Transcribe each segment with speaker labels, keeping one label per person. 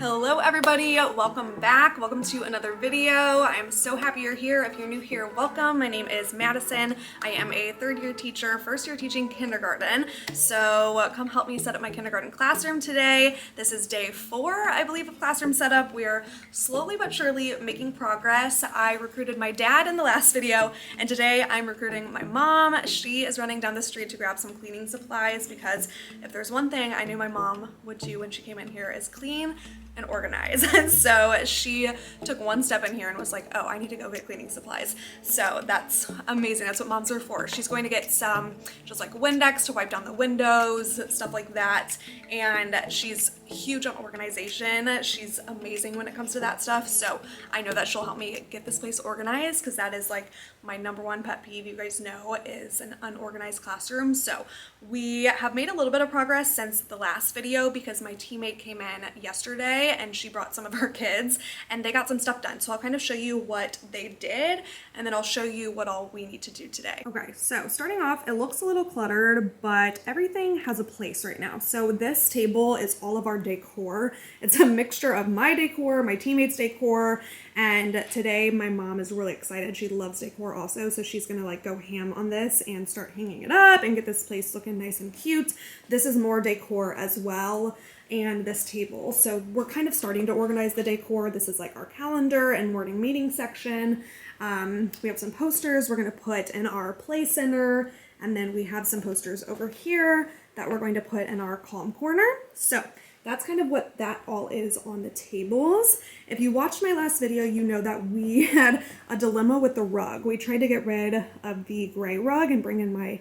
Speaker 1: Hello everybody, welcome back. Welcome to another video. I am so happy you're here. If you're new here, welcome. My name is Madison. I am a third-year teacher, first year teaching kindergarten. So come help me set up my kindergarten classroom today. This is day 4, I believe, of classroom setup. We are slowly but surely making progress. I recruited my dad in the last video, and today I'm recruiting my mom. She is running down the street to grab some cleaning supplies because if there's one thing I knew my mom would do when she came in here is clean and organize. And so she took one step in here and was like, oh, I need to go get cleaning supplies. So that's amazing. That's what moms are for. She's going to get some just like Windex to wipe down the windows, stuff like that. And she's huge on organization. She's amazing when it comes to that stuff. So I know that she'll help me get this place organized because that is like my #1 pet peeve, you guys know, is an unorganized classroom. So we have made a little bit of progress since the last video because my teammate came in yesterday and she brought some of her kids and they got some stuff done. So I'll kind of show you what they did and then I'll show you what all we need to do today. Okay, so starting off, it looks a little cluttered, but everything has a place right now. So this table is all of our decor. It's a mixture of my decor, my teammates' decor, and today my mom is really excited. She loves decor also, so she's gonna like go ham on this and start hanging it up and get this place looking nice and cute. This is more decor as well, and this table. So we're kind of starting to organize the decor. This is like our calendar and morning meeting section. We have some posters we're going to put in our play center, and then we have some posters over here that we're going to put in our calm corner. So that's kind of what that all is on the tables. If you watched my last video, you know that we had a dilemma with the rug. We tried to get rid of the gray rug and bring in my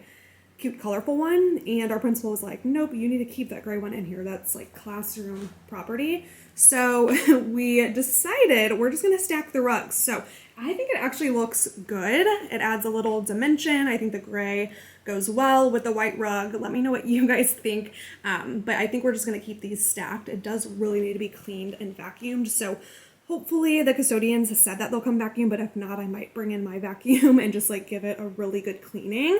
Speaker 1: cute colorful one, and our principal was like, nope, you need to keep that gray one in here. That's like classroom property. So we decided we're just gonna stack the rugs. So I think it actually looks good. It adds a little dimension. I think the gray goes well with the white rug. Let me know what you guys think. But I think we're just gonna keep these stacked. It does really need to be cleaned and vacuumed. So hopefully the custodians have said that they'll come vacuum, but if not, I might bring in my vacuum and just like give it a really good cleaning.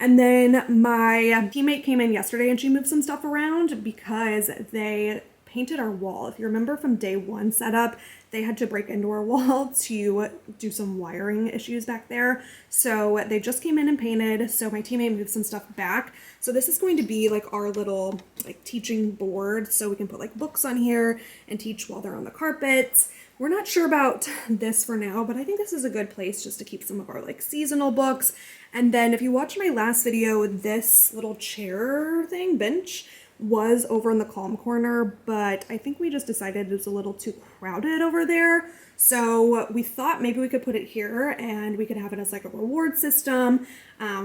Speaker 1: And then my teammate came in yesterday and she moved some stuff around because they painted our wall. If you remember from day 1 setup, they had to break into our wall to do some wiring issues back there. So they just came in and painted. So my teammate moved some stuff back. So this is going to be like our little like teaching board. So we can put like books on here and teach while they're on the carpets. We're not sure about this for now, but I think this is a good place just to keep some of our like seasonal books. And then if you watch my last video, this little chair thing, bench, was over in the calm corner, but I think we just decided it was a little too crowded over there. So we thought maybe we could put it here and we could have it as like a reward system.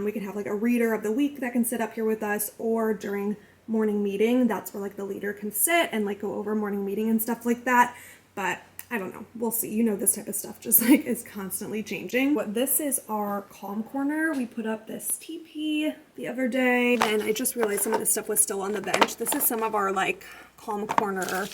Speaker 1: We could have like a reader of the week that can sit up here with us, or during morning meeting, that's where like the leader can sit and like go over morning meeting and stuff like that. But I don't know. We'll see. You know, this type of stuff just like is constantly changing. What this is our calm corner. We put up this teepee the other day and I just realized some of this stuff was still on the bench. This is some of our like calm corner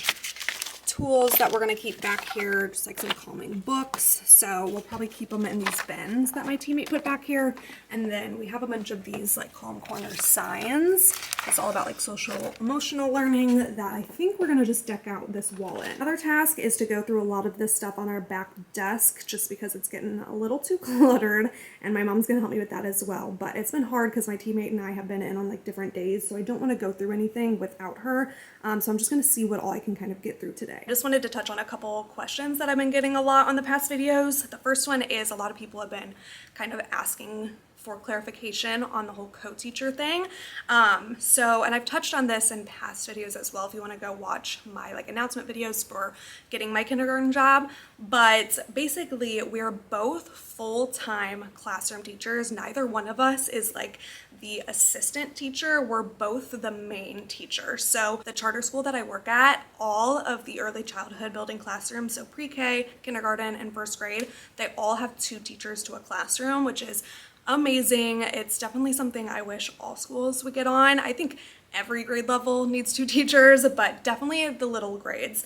Speaker 1: tools that we're going to keep back here, just like some calming books. So we'll probably keep them in these bins that my teammate put back here. And then we have a bunch of these like calm corner signs. It's all about like social emotional learning that I think we're going to just deck out this wall in. Another task is to go through a lot of this stuff on our back desk just because it's getting a little too cluttered, and my mom's going to help me with that as well. But it's been hard because my teammate and I have been in on like different days, so I don't want to go through anything without her. So I'm just going to see what all I can kind of get through today. I just wanted to touch on a couple questions that I've been getting a lot on the past videos. The first one is a lot of people have been kind of asking for clarification on the whole co-teacher thing. And I've touched on this in past videos as well if you want to go watch my like announcement videos for getting my kindergarten job. But basically we're both full-time classroom teachers. Neither one of us is like the assistant teacher. We're both the main teacher. So the charter school that I work at, all of the early childhood building classrooms, so pre-K, kindergarten, and first grade, they all have 2 teachers to a classroom, which is amazing. It's definitely something I wish all schools would get on. I think every grade level needs 2 teachers, but definitely the little grades.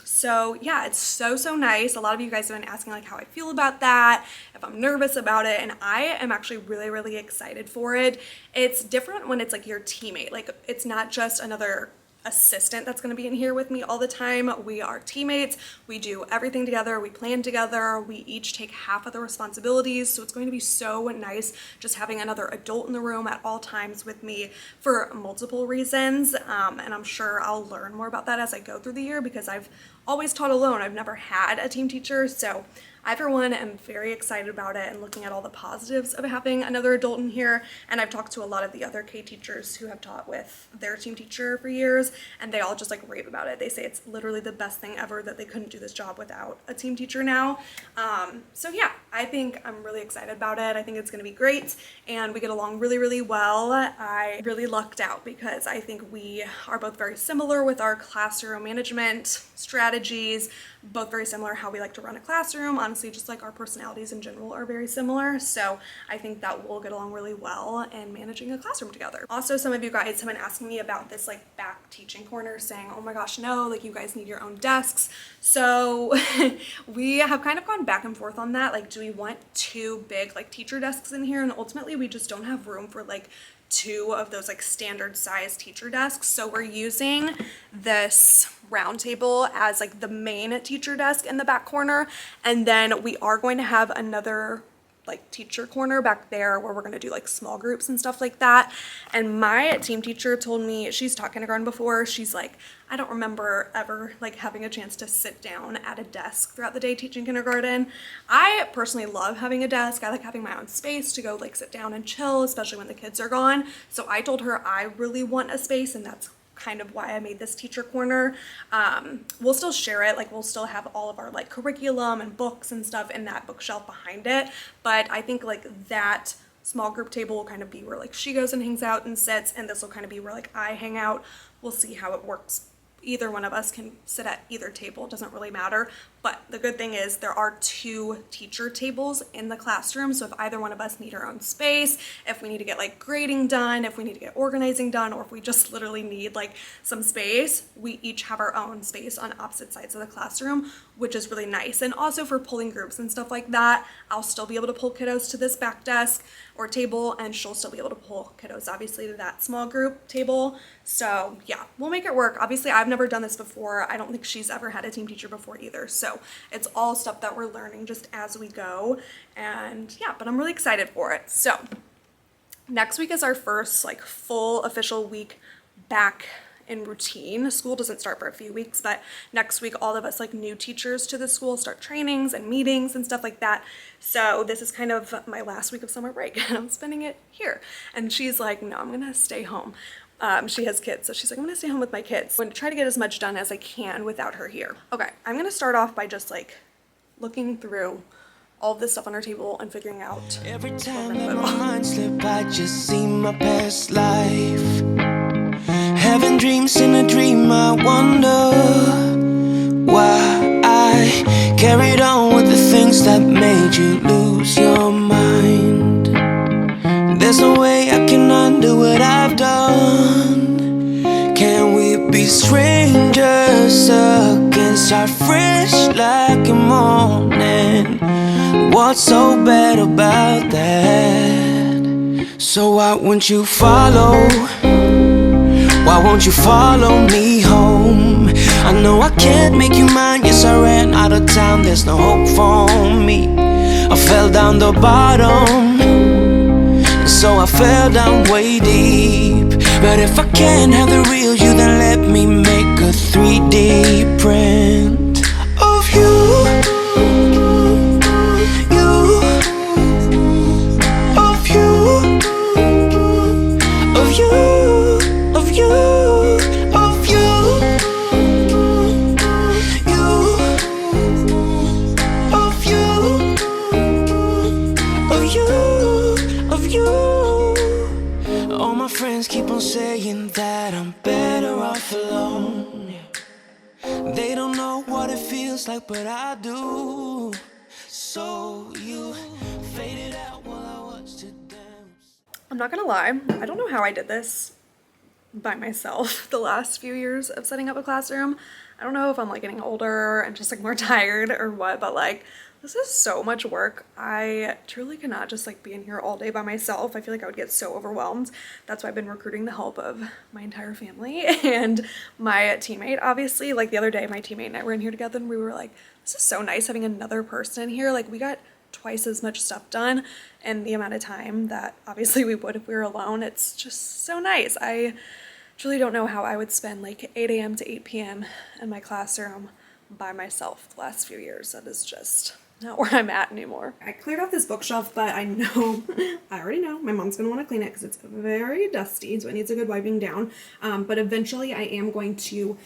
Speaker 1: So yeah, it's so nice. A lot of you guys have been asking like how I feel about that, if I'm nervous about it, and I am actually really excited for it. It's different when it's like your teammate. Like it's not just another assistant that's going to be in here with me all the time. We are teammates. We do everything together. We plan together. We each take half of the responsibilities. So it's going to be so nice just having another adult in the room at all times with me for multiple reasons. And I'm sure I'll learn more about that as I go through the year because I've always taught alone. I've never had a team teacher. So I, for one, am very excited about it and looking at all the positives of having another adult in here. And I've talked to a lot of the other K teachers who have taught with their team teacher for years, and they all just like rave about it. They say it's literally the best thing ever, that they couldn't do this job without a team teacher now. So yeah, I think I'm really excited about it. I think it's going to be great, and we get along really, really well. I really lucked out because I think we are both very similar with our classroom management strategies, both very similar how we like to run a classroom. Honestly, just like our personalities in general are very similar. So I think that we'll get along really well in managing a classroom together. Also, some of you guys have been asking me about this like back teaching corner, saying, oh my gosh, no, like you guys need your own desks. So we have kind of gone back and forth on that. Like, do we want two big like teacher desks in here? And ultimately we just don't have room for like two of those like standard size teacher desks. So we're using this round table as like the main teacher desk in the back corner. And then we are going to have another like teacher corner back there where we're going to do like small groups and stuff like that. And my team teacher told me, she's taught kindergarten before, she's like, I don't remember ever like having a chance to sit down at a desk throughout the day teaching kindergarten. I personally love having a desk. I like having my own space to go like sit down and chill, especially when the kids are gone. So I told her I really want a space, and that's kind of why I made this teacher corner. We'll still share it, like we'll still have all of our like curriculum and books and stuff in that bookshelf behind it, but I think like that small group table will kind of be where like she goes and hangs out and sits, and this will kind of be where like I hang out. We'll see how it works. Either one of us can sit at either table, it doesn't really matter. But the good thing is there are two teacher tables in the classroom. So if either one of us need our own space, if we need to get like grading done, if we need to get organizing done, or if we just literally need like some space, we each have our own space on opposite sides of the classroom, which is really nice. And also for pulling groups and stuff like that, I'll still be able to pull kiddos to this back desk or table, and she'll still be able to pull kiddos obviously to that small group table. So yeah, we'll make it work. Obviously I've never done this before. I don't think she's ever had a team teacher before either. So it's all stuff that we're learning just as we go. And yeah, but I'm really excited for it. So next week is our first like full official week back in routine. School doesn't start for a few weeks, but next week all of us like new teachers to the school start trainings and meetings and stuff like that. So this is kind of my last week of summer break and I'm spending it here. And she's like, no, I'm gonna stay home. She has kids, so she's like, I'm gonna stay home with my kids. I'm gonna try to get as much done as I can without her here. Okay, I'm gonna start off by just like looking through all of this stuff on our table and figuring out.
Speaker 2: Every time that my mind slip, I just see my past life. Having dreams in a dream, I wonder why I carried on with the things that made you lose your mind. There's no way I can undo what I've done. Can we be strangers again? Start fresh like a morning. What's so bad about that? So why won't you follow? Why won't you follow me home? I know I can't make you mine. Yes, I ran out of time. There's no hope for me. I fell down the bottom, so I fell down way deep. But if I can't have the real you, then let me make a 3D print of you. Keep on saying that I'm better off alone. They don't know what it feels like, but I do. So you faded out while I watched it dance.
Speaker 1: I'm not gonna lie, I don't know how I did this by myself the last few years of setting up a classroom. I don't know if I'm like getting older and just like more tired or what, but like this is so much work. I truly cannot just like be in here all day by myself. I feel like I would get so overwhelmed. That's why I've been recruiting the help of my entire family and my teammate, obviously. Like the other day, my teammate and I were in here together and we were like, this is so nice having another person in here. Like we got twice as much stuff done in the amount of time that obviously we would if we were alone. It's just so nice. I truly don't know how I would spend like 8 a.m. to 8 p.m. in my classroom by myself the last few years. That is just not where I'm at anymore. I cleared off this bookshelf, but I know, I already know my mom's gonna want to clean it because it's very dusty, so it needs a good wiping down. But eventually I am going to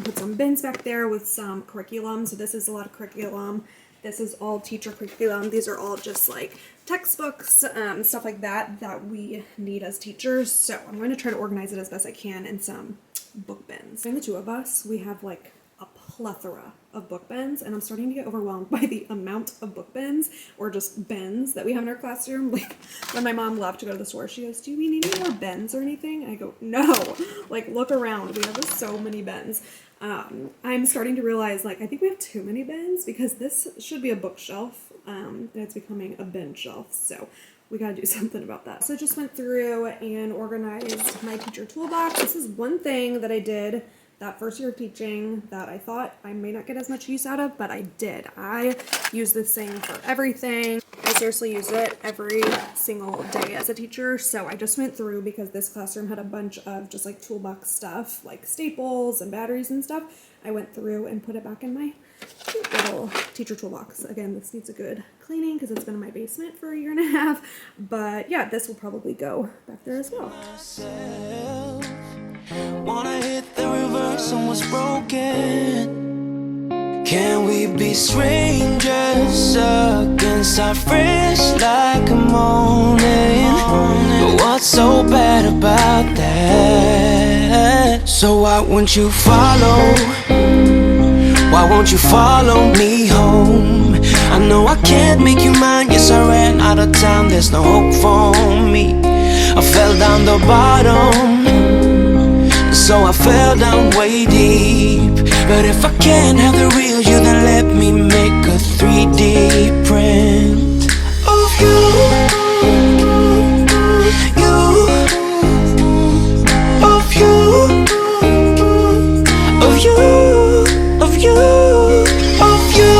Speaker 1: put some bins back there with some curriculum. So this is a lot of curriculum. This is all teacher curriculum. These are all just like textbooks, stuff like that we need as teachers. So I'm going to try to organize it as best I can in some book bins. And the two of us, we have like a plethora of book bins, and I'm starting to get overwhelmed by the amount of book bins or just bins that we have in our classroom. Like when my mom left to go to the store, she goes, do we need any more bins or anything? I go, no, like look around, we have so many bins. I'm starting to realize like I think we have too many bins because this should be a bookshelf and it's becoming a bin shelf, so we gotta do something about that. So I just went through and organized my teacher toolbox. This is one thing that I did that first year of teaching that I thought I may not get as much use out of, but I did. I use this thing for everything. I seriously use it every single day as a teacher. So I just went through because this classroom had a bunch of just like toolbox stuff, like staples and batteries and stuff. I went through and put it back in my cute little teacher toolbox. Again, this needs a good cleaning because it's been in my basement for a year and a half. But yeah, this will probably go back there as well.
Speaker 2: Wanna hit the reverse on what's broken. Can we be strangers again? Start fresh like a morning. But what's so bad about that? So why won't you follow? Why won't you follow me home? I know I can't make you mine. Yes, I ran out of time. There's no hope for me. I fell down the bottom, so I fell down way deep. But if I can't have the real you, then let me make a 3D print of you, of you, of you, of you, of you,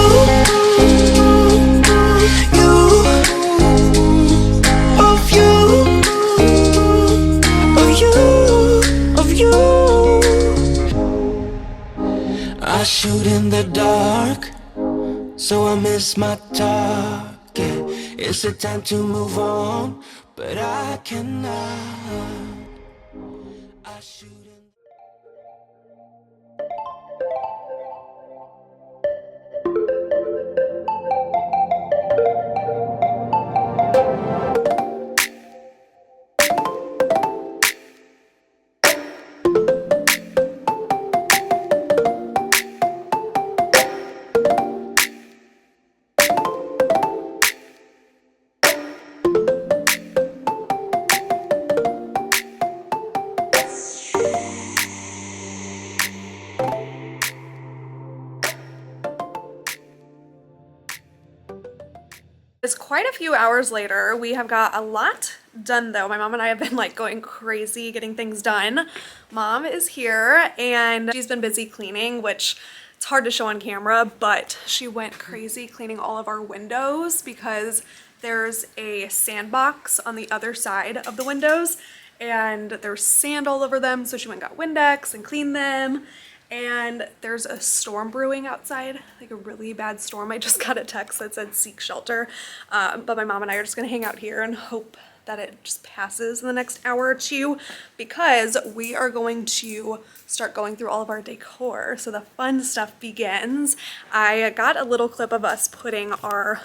Speaker 2: of you, of you. I shoot in the dark, so I miss my target. It's the time to move on, but I cannot. I shoot in.
Speaker 1: It's quite a few hours later. We have got a lot done though. My mom and I have been like going crazy getting things done. Mom is here and she's been busy cleaning, which it's hard to show on camera, but she went crazy cleaning all of our windows because there's a sandbox on the other side of the windows and there's sand all over them. So she went and got Windex and cleaned them. And there's a storm brewing outside, like a really bad storm. I just got a text that said seek shelter. But my mom and I are just gonna hang out here and hope that it just passes in the next hour or two because we are going to start going through all of our decor. So the fun stuff begins. I got a little clip of us putting our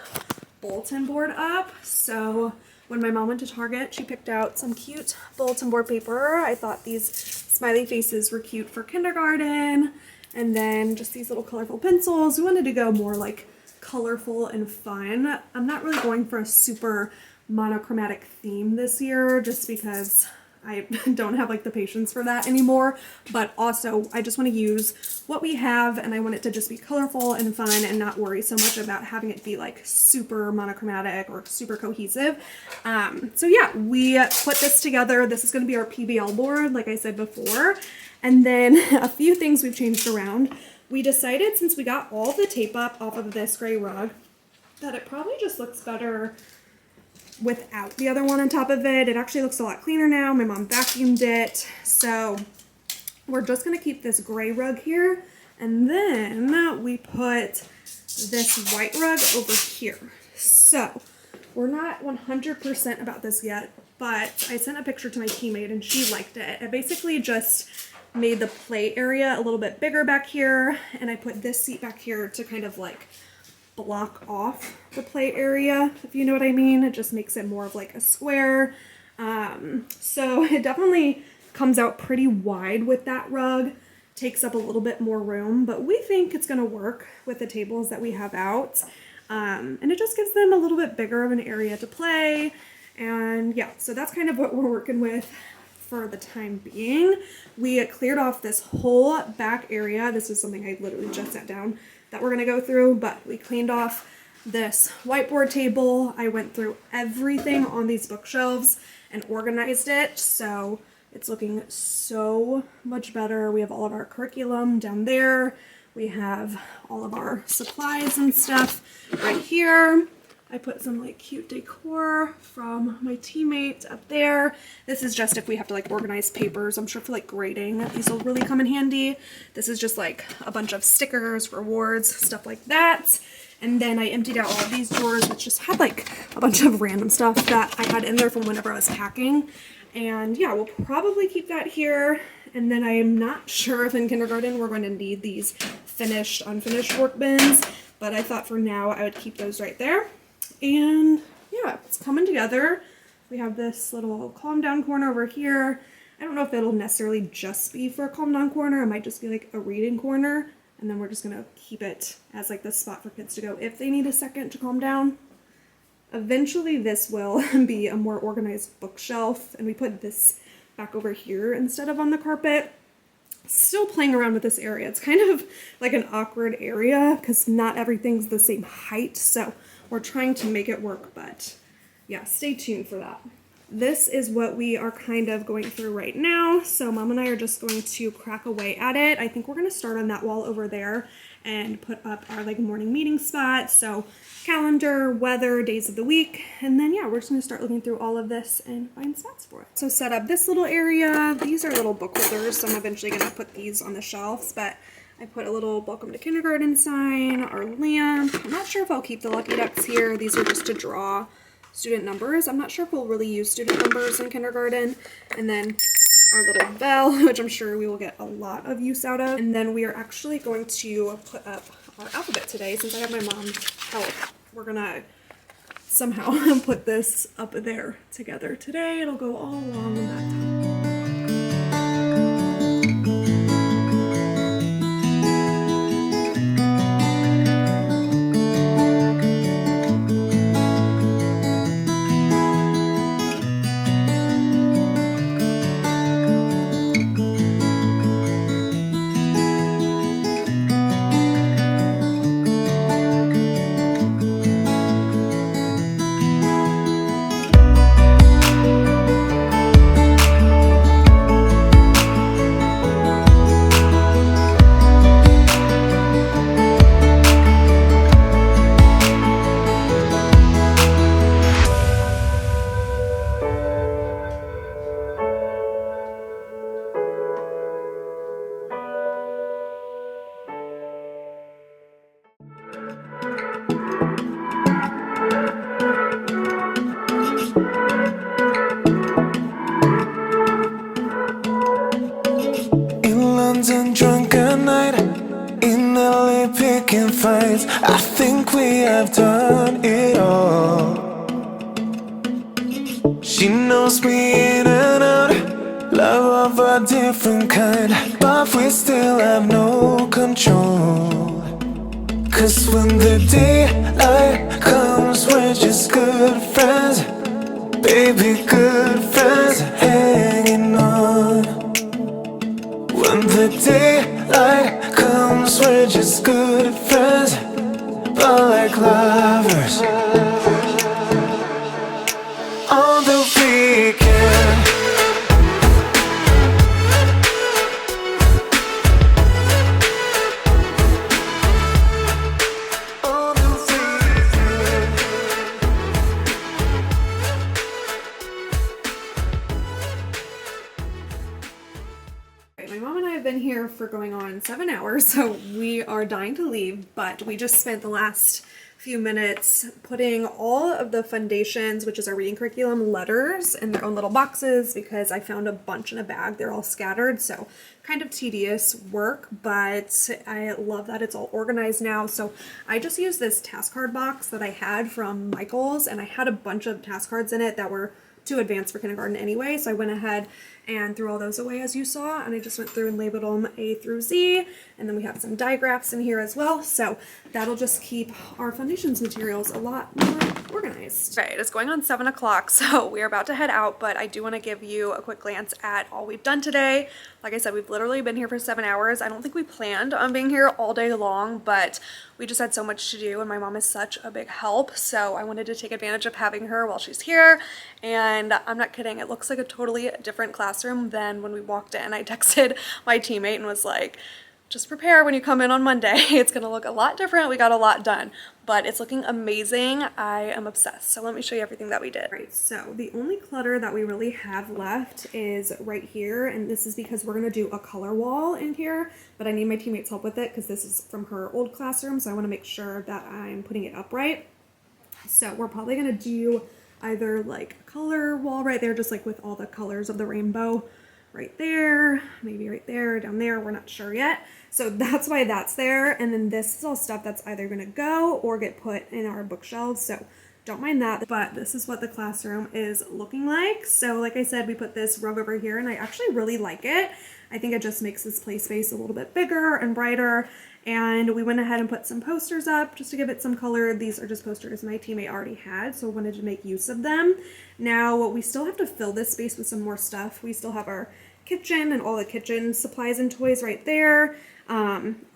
Speaker 1: bulletin board up. So when my mom went to Target, she picked out some cute bulletin board paper. I thought these smiley faces were cute for kindergarten. And then just these little colorful pencils. We wanted to go more like colorful and fun. I'm not really going for a super monochromatic theme this year just because I don't have like the patience for that anymore, but also I just want to use what we have, and I want it to just be colorful and fun and not worry so much about having it be like super monochromatic or super cohesive. So yeah, we put this together. This is going to be our PBL board, like I said before. And then a few things we've changed around. We decided, since we got all the tape up off of this gray rug, that it probably just looks better without the other one on top of it. It actually looks a lot cleaner now. My mom vacuumed it. So we're just going to keep this gray rug here. And then we put this white rug over here. So we're not 100% about this yet, but I sent a picture to my teammate and she liked it. I basically just made the play area a little bit bigger back here, and I put this seat back here to kind of like block off the play area, if you know what I mean. It just makes it more of like a square. So it definitely comes out pretty wide with that rug, takes up a little bit more room, but we think it's gonna work with the tables that we have out. And it just gives them a little bit bigger of an area to play. And yeah, so that's kind of what we're working with for the time being. We cleared off this whole back area. This is something I literally just sat down that we're gonna go through, but we cleaned off this whiteboard table. I went through everything on these bookshelves and organized it, so it's looking so much better. We have all of our curriculum down there. We have all of our supplies and stuff right here. I put some like cute decor from my teammate up there. This is just if we have to like organize papers. I'm sure for like grading, these will really come in handy. This is just like a bunch of stickers, rewards, stuff like that. And then I emptied out all of these drawers, which just had like a bunch of random stuff that I had in there from whenever I was packing. And yeah, we'll probably keep that here. And then I am not sure if in kindergarten we're going to need these finished, unfinished work bins, but I thought for now I would keep those right there. And yeah, it's coming together. We have this little calm down corner over here. I don't know if it'll necessarily just be for a calm down corner. It might just be like a reading corner. And then we're just gonna keep it as like the spot for kids to go if they need a second to calm down. Eventually this will be a more organized bookshelf, and we put this back over here instead of on the carpet. Still playing around with this area. It's kind of like an awkward area because not everything's the same height, so we're trying to make it work, but yeah, stay tuned for that. This is what we are kind of going through right now. So Mom and I are just going to crack away at it. I think we're going to start on that wall over there and put up our like morning meeting spot. So calendar, weather, days of the week, and then yeah, we're just going to start looking through all of this and find spots for it. So set up this little area. These are little book holders, so I'm eventually going to put these on the shelves, but I put a little welcome to kindergarten sign, our lamp. I'm not sure if I'll keep the lucky ducks here. These are just to draw student numbers. I'm not sure if we'll really use student numbers in kindergarten. And then our little bell, which I'm sure we will get a lot of use out of. And then we are actually going to put up our alphabet today. Since I have my mom's help, we're gonna somehow put this up there together today. It'll go all along that time.
Speaker 2: fights. I think we have done it all. She knows me in and out, love of a different kind, but we still have no control. Cause when the daylight comes, we're just good friends. Baby, good friends, hanging Daylight comes, we're just good friends, but like lovers on the weekend. On the weekend.
Speaker 1: My mom and I have been here for going on 7 hours, so we are dying to leave, but we just spent the last few minutes putting all of the foundations, which is our reading curriculum, letters in their own little boxes because I found a bunch in a bag. They're all scattered, so kind of tedious work, but I love that it's all organized now. So I just used this task card box that I had from Michael's, and I had a bunch of task cards in it that were too advanced for kindergarten anyway, so I went ahead and threw all those away as you saw, and I just went through and labeled them A through Z, and then we have some digraphs in here as well, so that'll just keep our foundations materials a lot more organized. Right, it's going on 7 o'clock, so we are about to head out, but I do want to give you a quick glance at all we've done today. Like I said, we've literally been here for 7 hours. I don't think we planned on being here all day long, but we just had so much to do, and my mom is such a big help, so I wanted to take advantage of having her while she's here. And I'm not kidding, it looks like a totally different classroom than when we walked in. I texted my teammate and was like, just prepare when you come in on Monday. It's gonna look a lot different. We got a lot done, but it's looking amazing. I am obsessed. So let me show you everything that we did. Right, so the only clutter that we really have left is right here, and this is because we're gonna do a color wall in here, but I need my teammate's help with it because this is from her old classroom, so I wanna make sure that I'm putting it up right. So we're probably gonna do either like a color wall right there, just like with all the colors of the rainbow right there, maybe right there, down there, we're not sure yet. So that's why that's there. And then this is all stuff that's either gonna go or get put in our bookshelves. So don't mind that, but this is what the classroom is looking like. So like I said, we put this rug over here and I actually really like it. I think it just makes this play space a little bit bigger and brighter. And we went ahead and put some posters up just to give it some color. These are just posters my teammate already had, so I wanted to make use of them. Now, we still have to fill this space with some more stuff. We still have our kitchen and all the kitchen supplies and toys right there.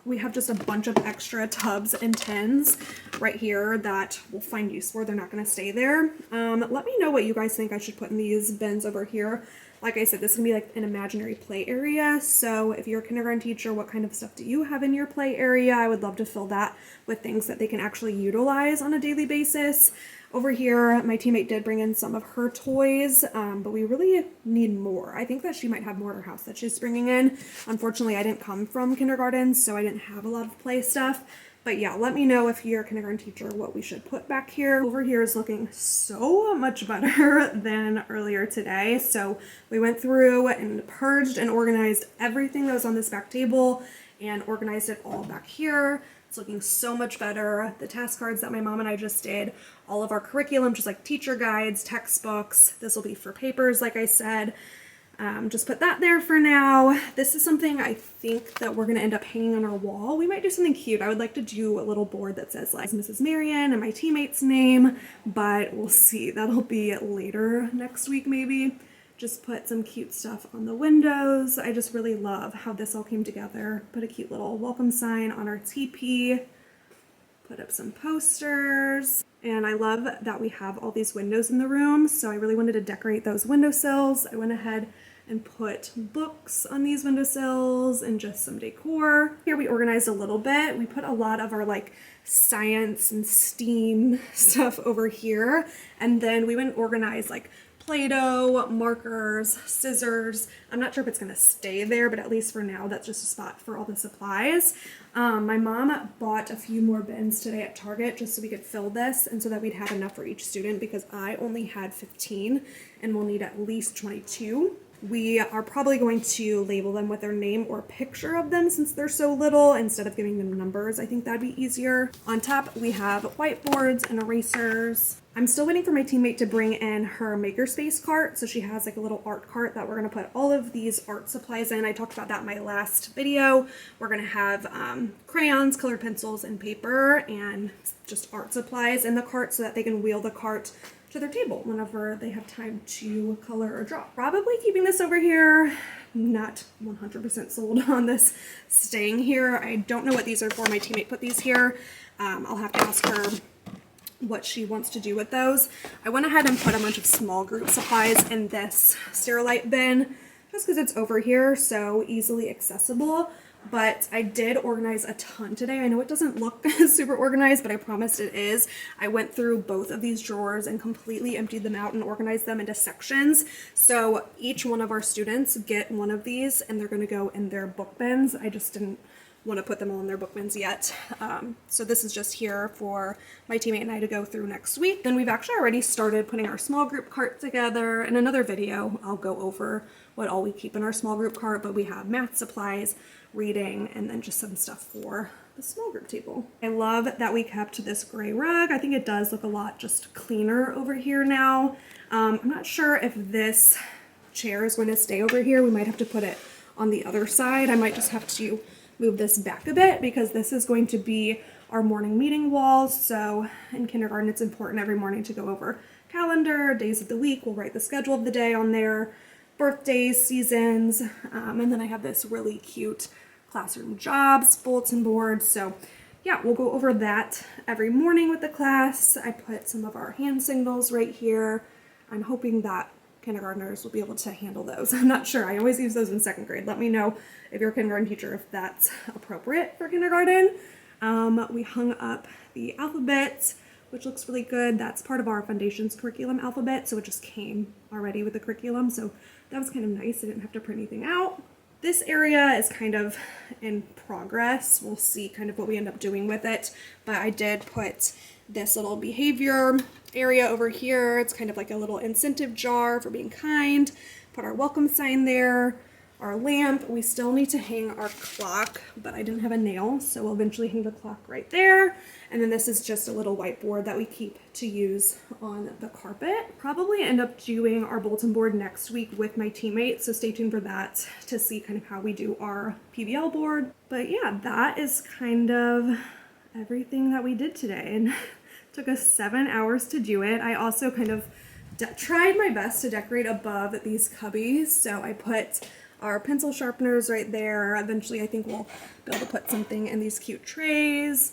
Speaker 1: We have just a bunch of extra tubs and tins right here that we'll find use for. They're not going to stay there. Let me know what you guys think I should put in these bins over here. Like I said, this is gonna be like an imaginary play area. So if you're a kindergarten teacher, what kind of stuff do you have in your play area? I would love to fill that with things that they can actually utilize on a daily basis. Over here, my teammate did bring in some of her toys, but we really need more. I think that she might have more at her house that she's bringing in. Unfortunately, I didn't come from kindergarten, so I didn't have a lot of play stuff. But yeah, let me know if you're a kindergarten teacher what we should put back here. Over here is looking so much better than earlier today. So we went through and purged and organized everything that was on this back table and organized it all back here. It's looking so much better. The task cards that my mom and I just did, all of our curriculum, just like teacher guides, textbooks. This will be for papers, like I said. Just put that there for now. This is something I think that we're gonna end up hanging on our wall. We might do something cute. I would like to do a little board that says like Mrs. Marion and my teammate's name, but we'll see. That'll be later next week maybe. Just put some cute stuff on the windows. I just really love how this all came together. Put a cute little welcome sign on our teepee. Put up some posters. And I love that we have all these windows in the room, so I really wanted to decorate those windowsills. I went ahead and put books on these windowsills and just some decor. Here we organized a little bit. We put a lot of our like science and STEAM stuff over here, and then we went and organized like Play-Doh, markers, scissors. I'm not sure if it's gonna stay there, but at least for now, that's just a spot for all the supplies. My mom bought a few more bins today at Target just so we could fill this and so that we'd have enough for each student because I only had 15 and we'll need at least 22. We are probably going to label them with their name or picture of them since they're so little instead of giving them numbers. I think that'd be easier. On top, we have whiteboards and erasers. I'm still waiting for my teammate to bring in her makerspace cart. So she has like a little art cart that we're gonna put all of these art supplies in. I talked about that in my last video. We're gonna have crayons, colored pencils, and paper, and just art supplies in the cart so that they can wheel the cart to their table whenever they have time to color or draw. Probably keeping this over here. Not 100% sold on this staying here. I don't know what these are for. My teammate put these here. I'll have to ask her what she wants to do with those. I went ahead and put a bunch of small group supplies in this Sterilite bin just because it's over here, so easily accessible. But I did organize a ton today. I know it doesn't look super organized, but I promised it is. I went through both of these drawers and completely emptied them out and organized them into sections. So each one of our students get one of these and they're gonna go in their book bins. I just didn't want to put them all in their book bins yet. So this is just here for my teammate and I to go through next week. Then we've actually already started putting our small group cart together. In another video, I'll go over what all we keep in our small group cart, but we have math supplies, reading, and then just some stuff for the small group table. I love that we kept this gray rug. I think it does look a lot just cleaner over here now. I'm not sure if this chair is going to stay over here. We might have to put it on the other side. I might just have to move this back a bit because this is going to be our morning meeting walls. So in kindergarten, it's important every morning to go over calendar, days of the week. We'll write the schedule of the day on there, birthdays, seasons, and then I have this really cute classroom jobs bulletin board. So yeah, we'll go over that every morning with the class. I put some of our hand signals right here. I'm hoping that kindergartners will be able to handle those. I'm not sure. I always use those in second grade. Let me know if you're a kindergarten teacher if that's appropriate for kindergarten. We hung up the alphabet, which looks really good. That's part of our foundations curriculum alphabet, so it just came already with the curriculum, so that was kind of nice. I didn't have to print anything out. This area is kind of in progress. We'll see kind of what we end up doing with it, but I did put this little behavior area over here. It's kind of like a little incentive jar for being kind. Put our welcome sign there, our lamp. We still need to hang our clock, but I didn't have a nail, so we'll eventually hang the clock right there. And then this is just a little whiteboard that we keep to use on the carpet. Probably end up doing our bulletin board next week with my teammates, so stay tuned for that to see kind of how we do our PBL board. But yeah, that is kind of everything that we did today, and took us 7 hours to do it. I also kind of tried my best to decorate above these cubbies, so I put our pencil sharpeners right there. Eventually I think we'll be able to put something in these cute trays.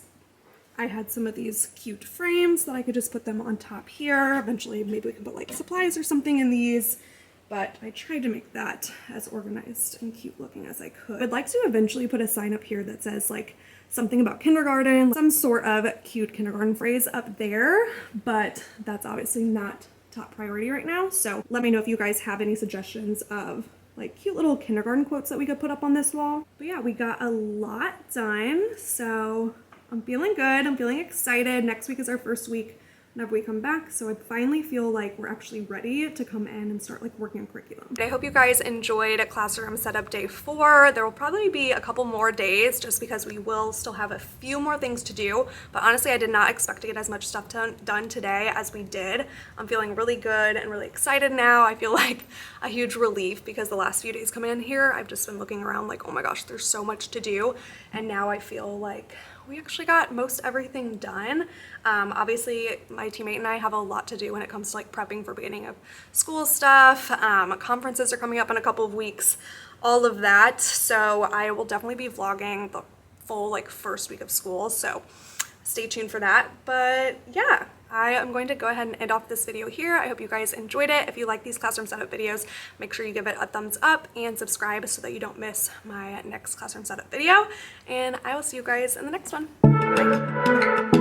Speaker 1: I had some of these cute frames that I could just put them on top here. Eventually maybe we can put like supplies or something in these, but I tried to make that as organized and cute looking as I could. I'd like to eventually put a sign up here that says like something about kindergarten, some sort of cute kindergarten phrase up there, but that's obviously not top priority right now. So let me know if you guys have any suggestions of like cute little kindergarten quotes that we could put up on this wall. But yeah, we got a lot done, so I'm feeling good. I'm feeling excited. Next week is our first week whenever we come back, so I finally feel like we're actually ready to come in and start like working on curriculum. I hope you guys enjoyed classroom setup day 4. There will probably be a couple more days just because we will still have a few more things to do, but honestly I did not expect to get as much stuff done today as we did. I'm feeling really good and really excited now. I feel like a huge relief because the last few days coming in here I've just been looking around like, oh my gosh, there's so much to do, and now I feel like we actually got most everything done. Obviously my teammate and I have a lot to do when it comes to like prepping for beginning of school stuff. Conferences are coming up in a couple of weeks, all of that. So I will definitely be vlogging the full like first week of school, so stay tuned for that. But yeah, I am going to go ahead and end off this video here. I hope you guys enjoyed it. If you like these classroom setup videos, make sure you give it a thumbs up and subscribe so that you don't miss my next classroom setup video. And I will see you guys in the next one. Bye.